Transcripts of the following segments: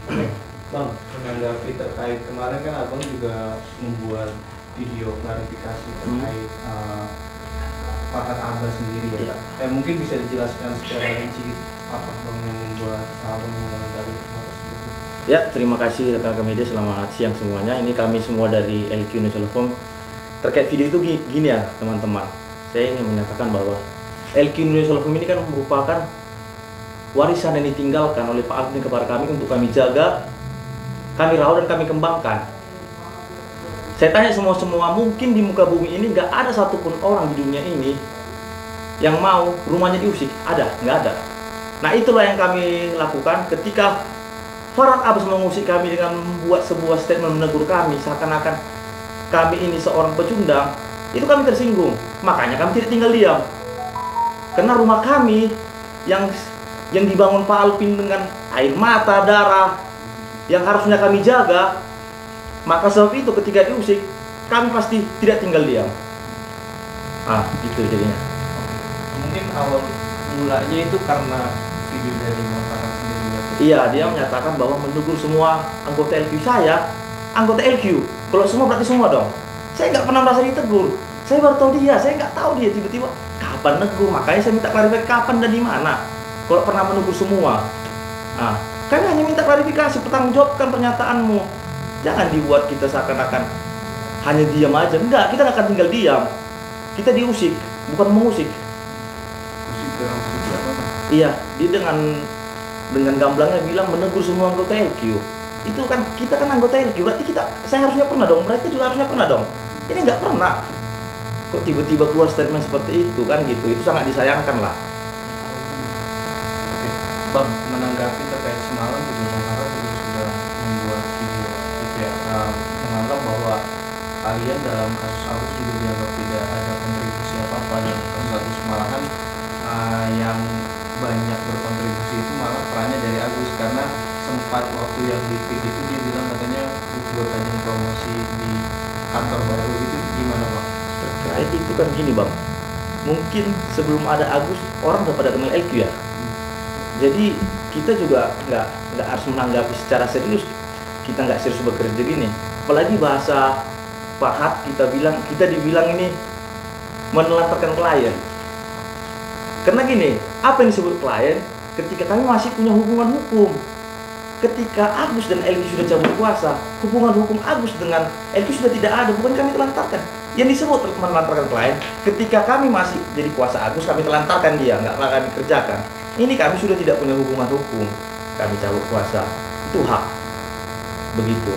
Oke, Bang, menanggapi terkait kemarin kan Abang juga membuat video klarifikasi terkait Farhad Abbas sendiri ya. Mungkin bisa dijelaskan secara rinci apa Bang yang membuat Abang menanggapi hal tersebut? Ya, terima kasih rekan-rekan media, selamat siang semuanya. Ini kami semua dari LQ News Telepon. Terkait video itu gini ya teman-teman, saya ingin menyatakan bahwa LQ News Telepon ini kan merupakan warisan yang ditinggalkan oleh Pak Alvin kepada kami untuk kami jaga, kami rawat dan kami kembangkan. Saya tanya semua mungkin di muka bumi ini nggak ada satupun orang di dunia ini yang mau rumahnya diusik. Ada? Nggak ada. Nah, itulah yang kami lakukan ketika Farhad Abbas mengusik kami dengan membuat sebuah statement menegur kami seakan-akan kami ini seorang pecundang. Itu kami tersinggung, makanya kami tidak tinggal diam. Karena rumah kami yang dibangun Pak Alvin dengan air mata, darah, yang harusnya kami jaga, maka sebab itu ketika diusik, kami pasti tidak tinggal diam. Gitu jadinya. Mungkin awal mulanya itu karena video dari Farhad sendiri. Iya, dia menyatakan bahwa menegur semua anggota LQ saya, anggota LQ. Kalau semua berarti semua dong. Saya nggak pernah merasa ditegur. Saya baru tahu dia, saya nggak tahu dia tiba-tiba kapan negur. Makanya saya minta klarifikasi kapan dan di mana. Kalau pernah menegur semua, kami hanya minta klarifikasi, pertanggungjawabkan pernyataanmu. Jangan dibuat kita seakan-akan hanya diam aja. Enggak, kita nggak akan tinggal diam. Kita diusik, bukan mengusik. Usik dalam segi apa? Iya, dia dengan gamblangnya bilang menegur semua anggota LQ. Itu kan kita kan anggota LQ, berarti saya harusnya pernah dong, mereka juga harusnya pernah dong. Ini nggak pernah. Kok tiba-tiba keluar statement seperti itu kan gitu? Itu sangat disayangkan lah. Bang, menanggapi terkait semalam juga Bang Farhad juga sudah membuat video gitu ya, menganggap bahwa kalian dalam kasus Agus juga dianggap tidak ada kontribusi apa-apa dalam kasus Agus, malahan yang banyak berkontribusi itu malah perannya dari Agus, karena sempat waktu yang di feed itu dia bilang katanya buat ajang promosi di kantor baru itu gimana Bang? Terkait itu kan gini Bang, mungkin sebelum ada Agus orang udah pada kenal LQ ya. Jadi kita juga nggak harus menanggapi secara serius. Kita nggak serius bekerja gini. Apalagi bahasa Farhad kita dibilang ini menelantarkan klien. Karena gini, apa yang disebut klien? Ketika kami masih punya hubungan hukum. Ketika Agus dan LQ sudah cabut kuasa, hubungan hukum Agus dengan LQ sudah tidak ada, bukan kami telantarkan. Yang disebut menelantarkan klien, ketika kami masih jadi kuasa Agus, kami telantarkan dia, nggak kami kerjakan. Ini kami sudah tidak punya hubungan hukum, kami cabut kuasa, itu hak. Begitu.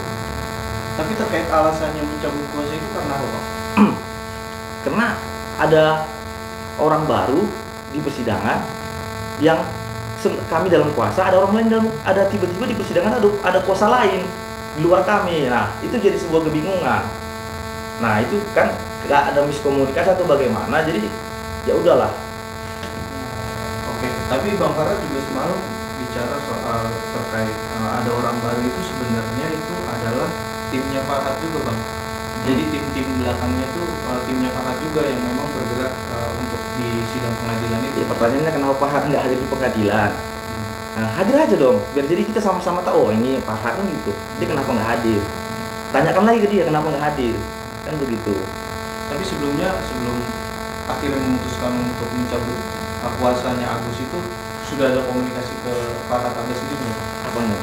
Tapi terkait alasannya mencabut kuasa itu karena apa Bang? Karena ada orang baru di persidangan yang kami dalam kuasa, ada orang lain ada tiba-tiba di persidangan ada kuasa lain di luar kami. Nah, itu jadi sebuah kebingungan. Nah, itu kan nggak ada miskomunikasi atau bagaimana, jadi ya udahlah. Oke, tapi Bang Farhad juga semalam bicara soal terkait ada orang baru itu sebenarnya itu adalah timnya Farhad juga Bang. Jadi tim belakangnya itu timnya Farhad juga yang memang bergerak untuk di sidang pengadilan itu. Ya, pertanyaannya kenapa Farhad nggak hadir di pengadilan? Nah, hadir aja dong, biar jadi kita sama-sama tahu, oh ini Farhad kan gitu. Dia kenapa nggak hadir? Tanyakan lagi ke dia kenapa nggak hadir, kan begitu. Tapi sebelum akhirnya memutuskan untuk mencabut kuasanya Agus itu sudah ada komunikasi ke Farhad Abbas sendiri nggak? Apanya?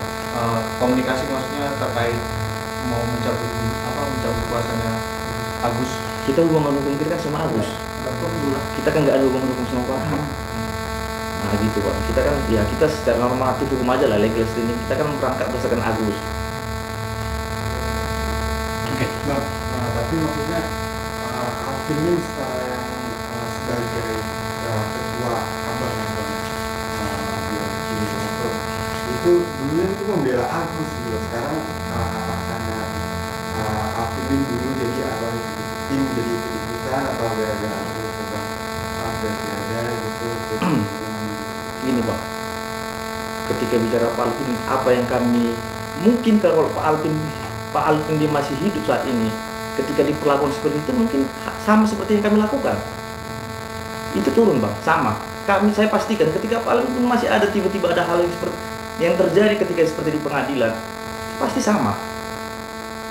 Komunikasi maksudnya terkait mau mencabut kuasanya Agus. Kita hubungan hukum kita kan sama Agus. Kita kan nggak ada hubungan hukum sama Farhad. Nah gitu Bang, kita kan ya kita secara normatif hukum aja lah, legal standing kita kan berangkat berdasarkan Agus. Oke, Bang, tapi maksudnya Alvin ini sekarang sebagai ketua cabang itu dulunya itu membela Agus gitu. Sekarang apakah Alvin ini dulu jadi abang tim jadi ikut-ikutan atau gara-gara Agus tentang ada tiada gitu. Gini Bang, ketika bicara Pak Alvin, apa yang kami mungkin kalau Pak Alvin dia masih hidup saat ini, ketika diperlakukan seperti itu mungkin sama seperti yang kami lakukan. Itu turun Bang, sama. Saya pastikan ketika Pak Alvin masih ada tiba-tiba ada hal yang seperti yang terjadi ketika seperti di pengadilan pasti sama.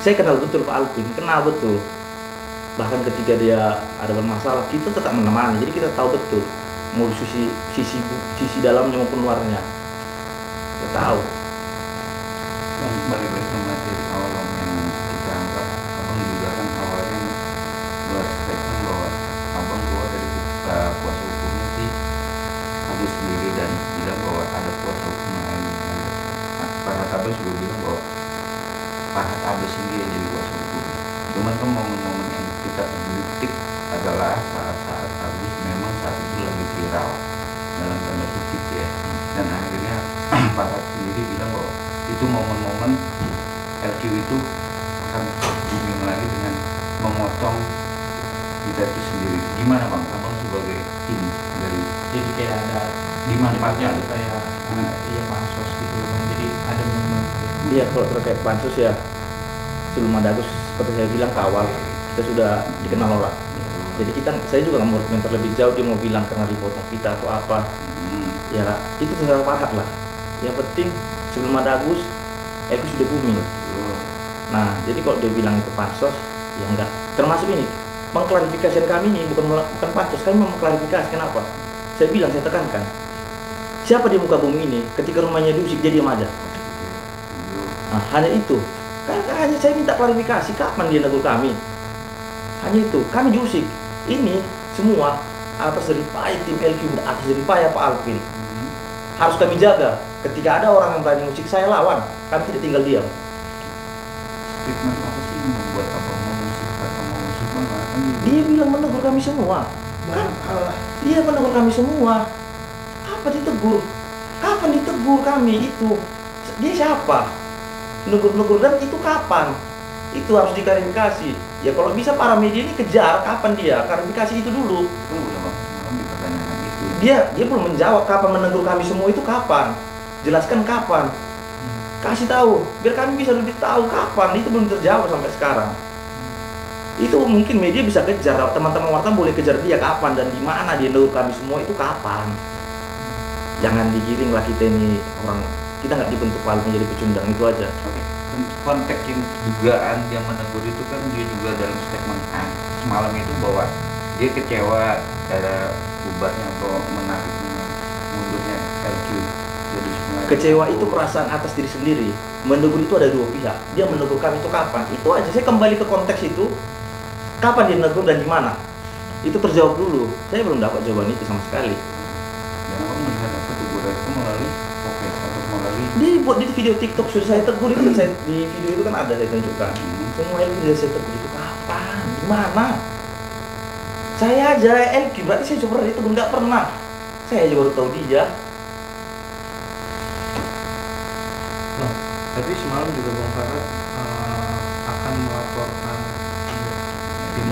Saya kenal betul Pak Alvin, kenal betul. Bahkan ketika dia ada bermasalah, kita tetap menemani. Jadi kita tahu betul mau sisi dalamnya maupun luarnya. Kita tahu. Balik lagi ke materi awal yang kita angkat, abang juga kan awalnya buat statement bahwa abang keluar dari kuasa hukumnya sih Agus sendiri dan bilang bahwa ada kuasa hukum lain. Farhad Abbas juga bilang bahwa Farhad Abbas sendiri yang jadi kuasa hukum. Cuman kan momen-momen yang kita kritik adalah saat-saat Agus memang saat itu lagi viral dalam tanda kutip ya, dan akhirnya Farhad sendiri bilang bahwa itu momen-momen LQ itu akan booming lagi dengan memotong kita itu sendiri. Gimana bang? Abang sebagai tim dari Jadi kayak ada dimanfaatkan itu kayak iya pansos gitu Bang. Jadi ada momen Iya, kalau terkait pansus ya sebelum ada Agus seperti saya bilang ke awal kita sudah dikenal orang. Jadi saya juga nggak mau komentar lebih jauh, dia mau bilang karena dipotong kita atau apa. Ya itu terserah Farhad lah. Yang penting sebelum ada Agus sudah booming. Nah jadi kalau dia bilang itu pansos ya enggak. Termasuk ini mengklarifikasi kami ini bukan pansos, kami mau mengklarifikasi. Kenapa? Saya bilang, saya tekankan, siapa di muka bumi ini ketika rumahnya diusik dia diam aja. Nah, hanya itu. Hanya saya minta klarifikasi kapan dia negur kami. Hanya itu, kami diusik. Ini semua atas jeripaya tim LQ, atas jeripaya Pak Alvin. Harus kami jaga. Ketika ada orang yang berani musik, saya lawan. Kami tidak tinggal diam. statement apa sih yang membuat abang mengusik atau mengusik bang? Kan Dia bilang menegur kami semua. Kan? Dia menegur kami semua. Apa ditegur? Kapan ditegur kami itu? Dia siapa? Negur-negur dan itu kapan? Itu harus diklarifikasi. Ya kalau bisa para media ini kejar kapan dia klarifikasi itu dulu. itu udah bang, malam dipertanyakan itu. Dia belum menjawab kapan menegur kami semua itu kapan. Jelaskan kapan. Kasih tahu biar kami bisa lebih tahu kapan. Itu belum terjawab sampai sekarang. Itu mungkin media bisa kejar, teman-teman wartawan boleh kejar dia kapan dan di mana dia negur kami semua itu kapan. Jangan digiring lah kita ini orang, kita nggak dibentuk paling menjadi pecundang, itu aja. Oke. Konteks yang dugaan dia menegur itu kan dia juga dalam statement semalam itu bahwa dia kecewa ada bubarnya atau menariknya mundurnya LQ jadi sebenarnya Kecewa itu perasaan atas diri sendiri. Menegur itu ada dua pihak. Dia menegur kami itu kapan? Itu aja. Saya kembali ke konteks itu. Kapan dia menegur dan di mana? Itu terjawab dulu. Saya belum dapat jawaban itu sama sekali. dan aku melihat apa teguran itu melalui atau melalui Dia buat di video TikTok sudah saya tegur itu. Saya, di video itu kan ada saya tunjukkan. Semua yang sudah saya tegur itu kapan? Di mana? Saya aja LQ berarti saya coba itu nggak pernah. Saya aja baru tahu dia. Bang, tapi semalam juga Bang Farhad akan melaporkan tim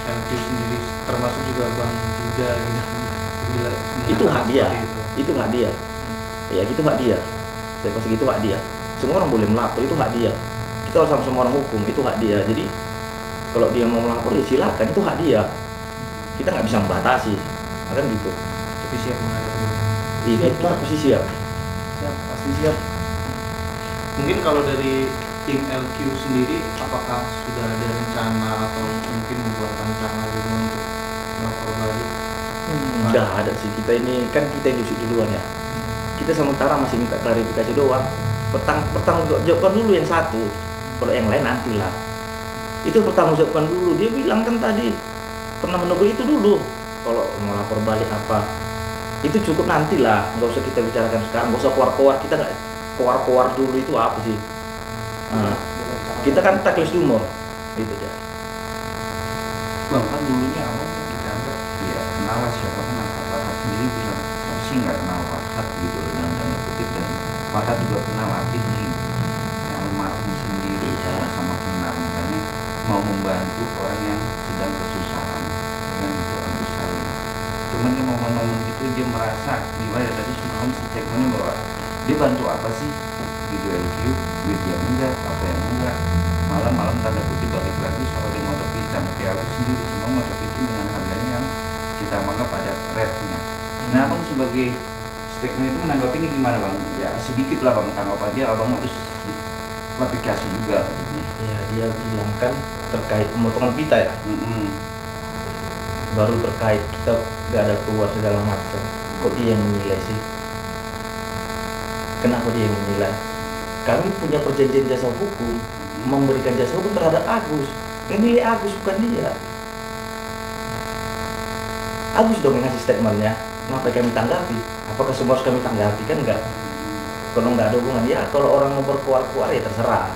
LQ sendiri, termasuk juga Bang juga gitu. Bila Itu hak dia. itu. Itu hak dia. Ya itu hak dia. Saya pasti itu hak dia. Semua orang boleh melapor, itu hak dia. Kita harus sama orang hukum, itu hak dia. Jadi kalau dia mau melapor ya silakan, itu hak dia. Kita nggak bisa membatasi, kan gitu. Tapi siap menghadapi. Iya, kita pasti siap. Siap, pasti siap. Mungkin kalau dari tim LQ sendiri, apakah sudah ada rencana atau mungkin membuat rencana gitu untuk melapor balik? Nggak ada sih, kita ini kan kita yang diusik duluan ya. Kita sementara masih minta klarifikasi doang. Pertanggungjawabkan dulu yang satu. Kalau yang lain nantilah. Itu pertanggungjawabkan dulu. Dia bilang kan tadi pernah menegur itu dulu. Kalau mau lapor balik apa, itu cukup nantilah. Nggak usah kita bicarakan sekarang. Nggak usah keluar-keluar. Kita nggak keluar-keluar dulu itu apa sih? Nah, kita kan teknis humor. Gitu dia. bang kan dulunya awal kita anggap ya kenal siapa kan Farhad sendiri bilang saya sih nggak kenal Farhad gitu loh dalam tanda kutip, dan Farhad juga kenal Atif nih yang almarhum sendiri sama kenal, makanya mau membantu orang yang sedang kesusahan yang itu Agus Salim. Cuman di momen-momen itu dia merasa gimana ya, tadi semalam si statementnya bahwa dia bantu apa sih gitu LQ, duit yang enggak, apa yang enggak, malam-malam tanda kutip balik lagi soal di motor pitam kayak aku sendiri semua motor pitam dengan harganya yang kita anggap ada rate-nya. Nah abang sebagai statement itu menanggapinya gimana bang? Ya sedikit lah bang tanggapan dia, abang harus klarifikasi juga. Ya dia bilang kan terkait pemotongan pita ya. Baru terkait kita gak ada keluar segala macam. Kok dia yang menilai sih? Kenapa dia yang menilai? Kami punya perjanjian jasa hukum, memberikan jasa hukum terhadap Agus. Yang nilai Agus bukan dia. Agus dong yang ngasih statementnya. Ngapain kami tanggapi? Apakah semua harus kami tanggapi? Kan enggak. Kalau nggak ada hubungan ya, kalau orang mau berkuar-kuar ya terserah.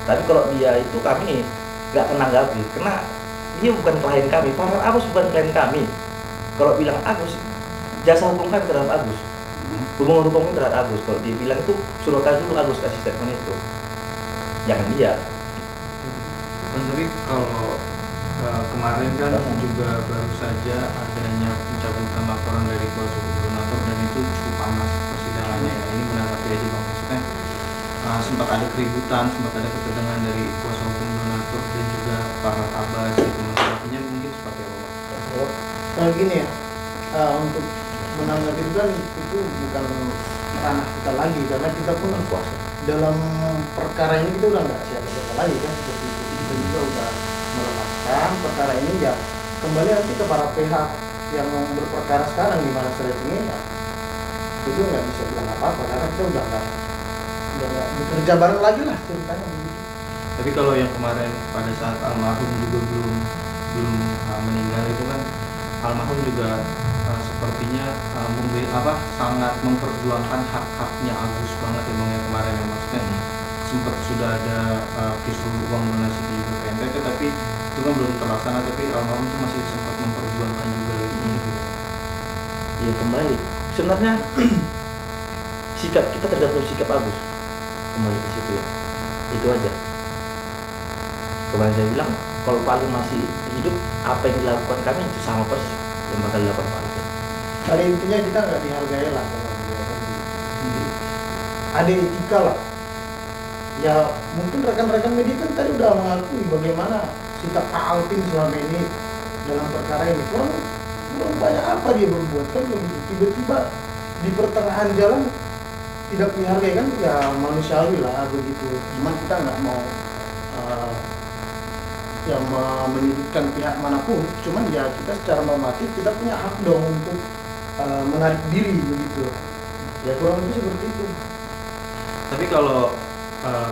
Tapi kalau dia itu kami nggak menanggapi, karena dia bukan klien kami. Farhad Abbas bukan klien kami. Kalau bilang Agus, jasa hukum kami terhadap Agus, hubungan hukum kami terhadap Agus. Kalau dia bilang itu suruh kasih dulu Agus kasih statement itu, jangan dia. Tapi kalau kemarin kan juga baru saja adanya pencabutan laporan dari kuasa hukum donatur dan itu cukup panas persidangannya ya. Ini menanggapi aja bang, maksudnya sempat ada keributan, sempat ada ketegangan dari kuasa hukum donatur dan juga Farhad Abbas gitu. Masalahnya mungkin seperti apa bang? Kalau gini ya, untuk menanggapi itu kan itu bukan ranah kita lagi, karena kita pun Kuasa. dalam perkara ini kita udah nggak siapa-siapa lagi kan, seperti itu. Kita juga udah melepaskan perkara ini ya, kembali nanti ke para pihak yang berperkara sekarang gimana strategi ya, itu nggak bisa bilang apa-apa karena kita udah nggak bekerja bareng lagi lah ceritanya begitu. Tapi kalau yang kemarin pada saat almarhum juga belum meninggal itu kan almarhum juga sepertinya sangat memperjuangkan hak-haknya Agus banget ya bang, yang kemarin ya, maksudnya sempat sudah ada kisruh uang donasi di BPNT tapi itu kan belum terlaksana, tapi almarhum itu masih sempat memperjuangkan juga gitu. Ya kembali, sebenarnya sikap kita tergantung sikap Agus, kembali ke situ ya, itu aja. Kemarin saya bilang kalau Pak Agus masih hidup, apa yang dilakukan kami itu sama persis yang bakal dilakukan Pak Agus. Pada intinya kita nggak dihargai lah kalau beliau kan gitu. Ada etika lah. Ya mungkin rekan-rekan media kan tadi udah mengakui bagaimana sikap Pak Alvin selama ini dalam perkara ini. Kurang banyak apa dia berbuat kan begitu. Tiba-tiba di pertengahan jalan tidak dihargai kan ya manusiawi lah begitu. Cuman kita nggak mau menyudutkan pihak manapun. Cuman ya kita secara normatif kita punya hak dong untuk menarik diri begitu. Ya kurang lebih seperti itu. Tapi kalau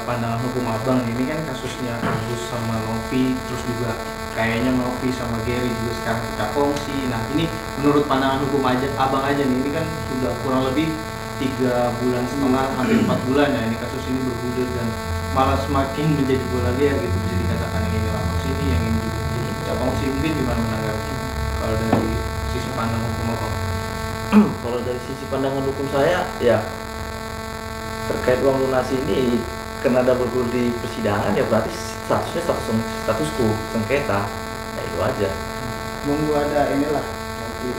pandangan hukum abang ini kan kasusnya Agus sama Novi, terus juga kayaknya Novi sama Gary juga sekarang kita kongsi. Nah ini menurut pandangan hukum aja abang aja nih, ini kan sudah kurang lebih 3,5 bulan hampir 4 bulan ya ini kasus ini bergulir dan malah semakin menjadi bola liar gitu, bisa dikatakan yang ini lapor sini, yang ini juga jadi pecah kongsi. Mungkin gimana menanggapinya kalau dari sisi pandang hukum abang? Kalau dari sisi pandangan hukum saya ya terkait uang donasi ini karena ada bergulir di persidangan ya berarti statusnya status quo sengketa, ya itu aja. Nunggu ada inilah nanti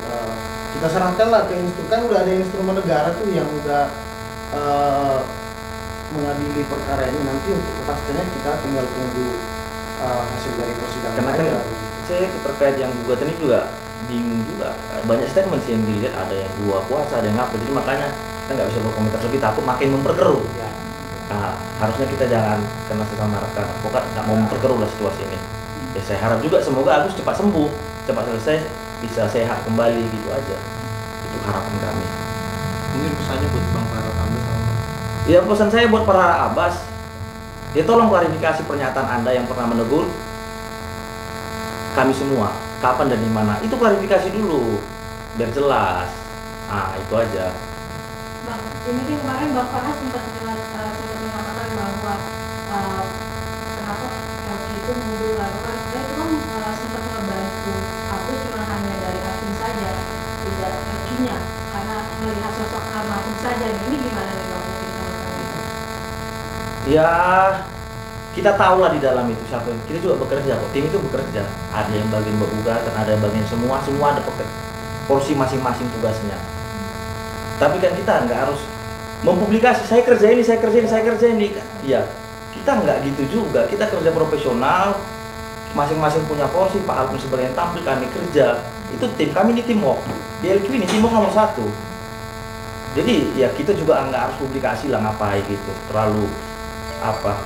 kita serahkan lah ke kan udah ada instrumen negara tuh yang udah mengadili perkara ini, nanti untuk kepastiannya kita tinggal tunggu hasil dari persidangan. Karena kan saya terkait yang gugatan ini juga bingung juga, banyak statement sih yang dilihat, ada yang dua kuasa, ada yang apa, jadi makanya kita nggak bisa berkomentar lebih, takut makin memperkeruh. Ya. Nah, harusnya kita jangan karena sesama rekan advokat nggak mau memperkeruh lah situasi ini. Ya saya harap juga semoga Agus cepat sembuh, cepat selesai, bisa sehat kembali gitu aja. Itu harapan kami. Mungkin pesannya buat Bang Farhad Abbas sama Ya pesan saya buat para Abbas, ya tolong klarifikasi pernyataan Anda yang pernah menegur kami semua, kapan dan di mana. Itu klarifikasi dulu, biar jelas. Nah itu aja. Bang, ini kan kemarin Bang Farhad sempat mengatakan bahwa kenapa LQ itu mundur lalu kan dia itu kan sempat ngebantu aku cuma hanya dari hakim saja, tidak LQ-nya, karena melihat sosok almarhum saja. Ini gimana nih Bang? Mungkin sama itu? Ya kita tahu lah di dalam itu siapa. Kita juga bekerja kok, tim itu bekerja. Ada yang bagian bergugatan, ada yang bagian semua ada porsi masing-masing tugasnya. Tapi kan kita nggak harus mempublikasi saya kerja ini. Ya kita nggak gitu juga, kita kerja profesional, masing-masing punya porsi. Pak Alvin sebagai yang tampil, kami kerja, itu tim kami ini tim work. Di LQ ini tim work nomor 1. Jadi ya kita juga nggak harus publikasi lah ngapain gitu, terlalu apa.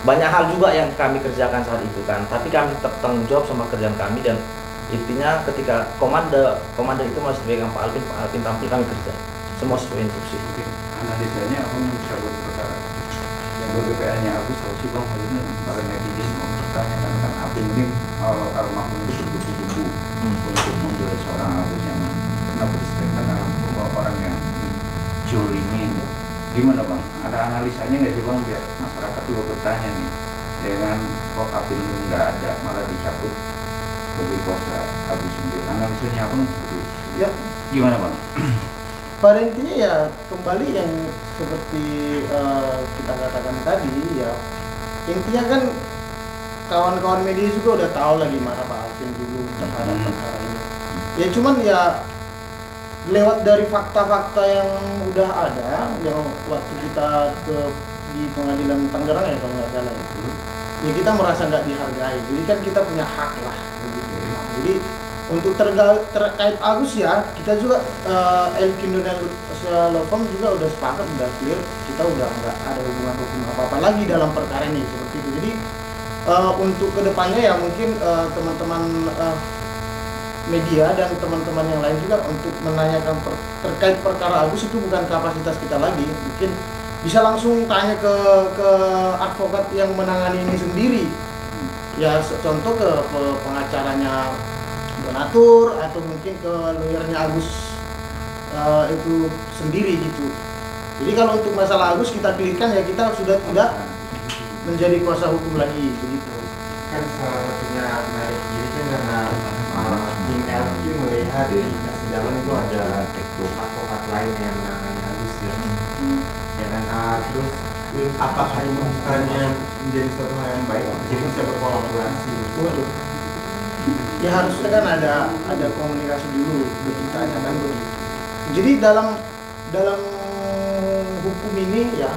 Banyak hal juga yang kami kerjakan saat itu kan, tapi kami tetap tanggung jawab sama kerjaan kami, dan intinya ketika komandan itu masih pegang Pak Alvin tampil, kami kerja semua sesuai instruksi. Oke, analisanya aku bisa buat perkara yang BPA-nya aku tahu sih bang, ini para netizen mau bertanyakan kan Alvin ini almarhum itu bertubuh untuk membela seorang Agus yang pernah beristirahat dalam bahwa orang yang dicurimin. Gimana bang? Ada analisanya nggak sih bang biar masyarakat juga bertanya nih, dengan kok Alvin nggak ada malah dicabut sebagai kuasa Agus sendiri? Analisanya apa seperti itu? Ya, Gimana bang? pada intinya ya kembali yang seperti kita katakan tadi ya, intinya kan kawan-kawan media juga udah tahu lah gimana Pak Alvin dulu terhadap perkara ini. Ya cuman ya lewat dari fakta-fakta yang udah ada, yang waktu kita di pengadilan Tangerang ya kalau nggak salah itu, ya kita merasa nggak dihargai. Jadi kan kita punya hak lah begitu. Jadi untuk terkait Agus ya, kita juga LQ Indonesia Law Firm juga udah sepakat, udah clear, kita udah nggak ada hubungan hukum apa-apa lagi dalam perkara ini seperti itu. Jadi untuk kedepannya ya mungkin teman-teman media dan teman-teman yang lain juga untuk menanyakan terkait perkara Agus itu bukan kapasitas kita lagi, mungkin bisa langsung tanya ke advokat yang menangani ini sendiri. Ya contoh ke pengacaranya donatur atau mungkin ke lawyernya Agus itu sendiri gitu. Jadi kalau untuk masalah Agus kita clearkan ya, kita sudah tidak menjadi kuasa hukum lagi begitu. Kan salah satunya menarik diri kan karena tim LQ melihat di persidangan itu ada advokat lain yang menangani Agus ya. Ya kan, terus apakah ini bukannya menjadi suatu hal yang baik jadi bisa berkolaborasi? Waduh. Ya harusnya kan ada komunikasi dulu beritanya kan begitu. Jadi dalam hukum ini ya,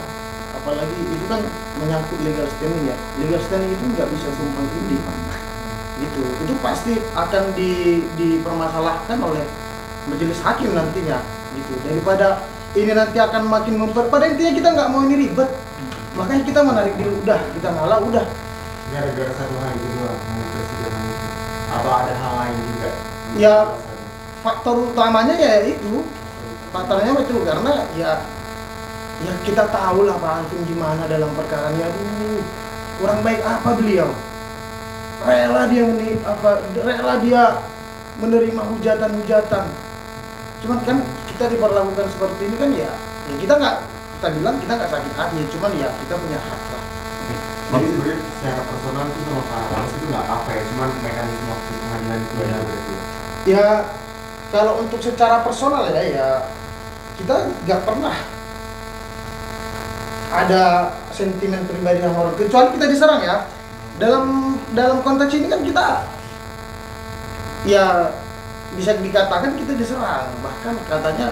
apalagi itu kan menyangkut legal standing ya. Legal standing itu nggak bisa tumpang tindih gitu. Itu pasti akan dipermasalahkan oleh majelis hakim nantinya gitu. Daripada ini nanti akan makin pada intinya kita nggak mau ini ribet, makanya kita menarik diri, udah kita ngalah udah. Gara-gara satu hal itu doang mau persidangan itu, atau ada hal lain juga? Ya faktor utamanya ya itu, faktornya itu karena ya kita tahu lah Pak Alvin gimana dalam perkaranya. Aduh, kurang baik apa beliau, rela dia menerima hujatan. Cuman kan kita diperlakukan seperti ini kan ya kita bilang kita nggak sakit hati ya, cuman ya kita punya hak lah. Jadi sebenarnya secara personal itu sama Pak Agus itu nggak apa ya, cuman mekanisme waktu pengadilan itu ada berarti. Ya kalau untuk secara personal ya kita nggak pernah ada sentimen pribadi sama orang, kecuali kita diserang ya. Dalam konteks ini kan kita ya bisa dikatakan kita diserang, bahkan katanya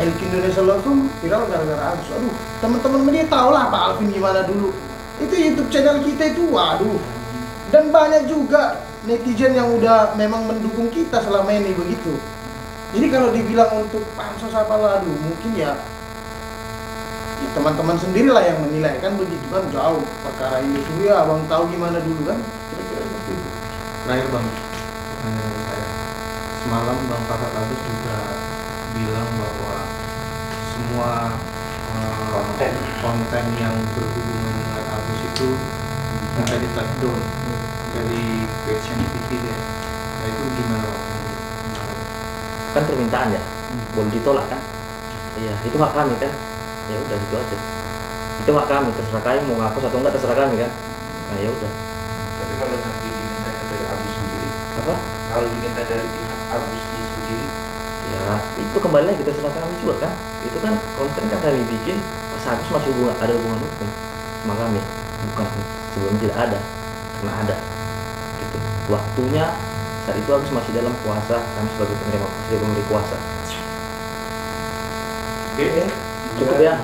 LQ Indonesia Law Firm viral gara-gara Agus. Aduh, teman-teman media tahu lah Pak Alvin gimana dulu. Itu YouTube channel kita itu, waduh. Dan banyak juga netizen yang udah memang mendukung kita selama ini begitu. Jadi kalau dibilang untuk pansos apalah, aduh mungkin ya teman-teman sendirilah yang menilai kan begitu kan, jauh perkara ini dulu ya abang tahu gimana dulu kan, kira-kira seperti itu. Terakhir bang, pertanyaan dari saya, semalam Bang Farhat Agus juga bilang bahwa semua konten yang berhubungan dengan Agus itu minta di take down dari page-nya TV deh. Nah itu gimana Bang? Kan permintaan ya, boleh ditolak kan? Iya, itu hak kami kan? Ya udah itu aja. Itu hak kami, terserah kami mau ngapus atau enggak, terserah kami kan? Nah ya udah. Tapi kalau nanti diminta dari Agus sendiri, Apa? kalau diminta dari pihak Agus sendiri, Ya itu kembali lagi terserah kami juga kan? Itu kan konten kan kami bikin, Mas Agus masih ada hubungan hukum sama kami, bukan sebelumnya tidak ada, karena ada. Gitu. Waktunya saat itu Agus masih dalam kuasa, kami sebagai pemberi kuasa. oke, Cukup ya.